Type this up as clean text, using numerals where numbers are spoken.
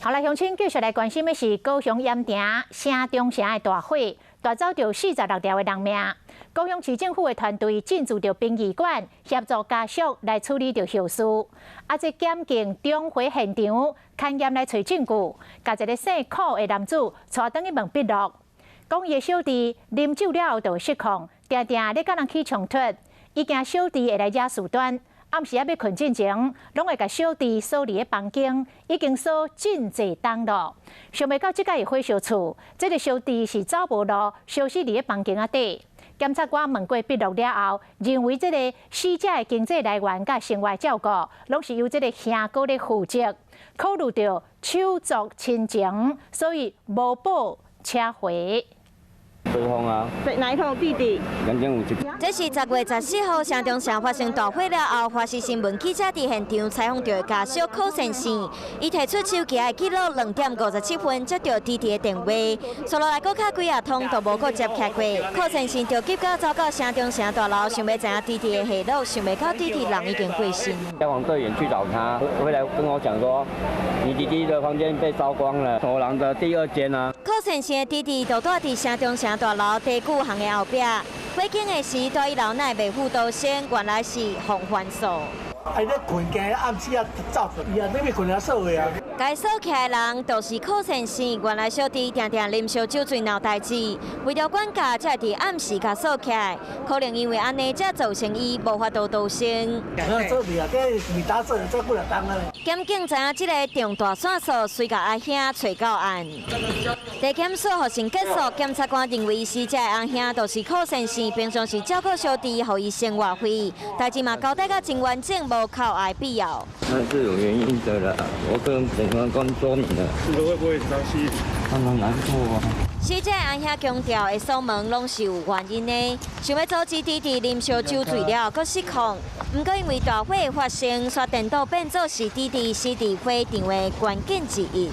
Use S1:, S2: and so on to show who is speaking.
S1: 好来，乡亲继续来关心的是高雄盐埕城中城的大火，夺走着46条的人命。高雄市政府的团队进驻着殡仪馆，协助家属来处理着后事。这检警中火现场，勘验来找证据，甲一个姓柯的男子带回去问笔录，讲伊的小弟啉酒了后就失控，常常咧甲人起冲突，伊惊小弟会来惹事端。 暗时要困之前，拢会甲小弟锁伫个房间，已经锁真侪冬咯。想袂到即个火烧厝，这个小弟是走无路，消失伫个房间底。检察官问过笔录了后，认为这个死者的经济来源甲生活照顾，拢是由这个兄哥咧负责。考虑到手足亲情，所以无保车回。
S2: 对方啊，
S3: 对，哪一通弟弟？
S2: 眼睛有一。
S4: 这是10月14号，城中城发生大火了后，华视新闻记者伫现场采访到的家属柯先生，伊提出手机的记录2点57分接到弟弟的电话，刷落来搁较几啊通都无搁接起过。柯先生就急到走到城中城大楼，想要知影弟弟的下落，想袂到弟弟人已经过身。
S2: 消防队员去找他，回来跟我讲说，你弟弟的房间被烧光了，走廊的第2间啊。
S4: 柯先生的弟弟就住伫城中城大楼地具行的后壁，火警的时，住伊楼内未付刀声，原来是防范锁。
S5: 哎，咧困惊暗时啊走出去啊，你咪困啊锁的啊。
S4: 该锁起来的人就是柯先生，原来小弟常常啉烧酒醉闹代志，为了管教，才伫暗时甲锁起来。可能因为安尼，才造成伊无法度逃生。
S5: 做未啊，这未打做，做几啊冬啊。
S4: 检警知影这个重大线索，随甲阿兄找到案。地检署核审结束，检察官认为死者的阿兄就是柯先生，平常时照顾小弟，予伊生活费，代志嘛交代甲真完整，无靠碍必要。
S2: 那是有原因的啦，我跟检察官说明了。这个会不会伤心？他们难过啊。
S4: 死者阿兄强调的锁门拢是有原因的，想要阻止弟弟啉烧酒醉了，搁失控。不过因为大火的发生，刷电脑变作是弟弟死伫火场的关键之一。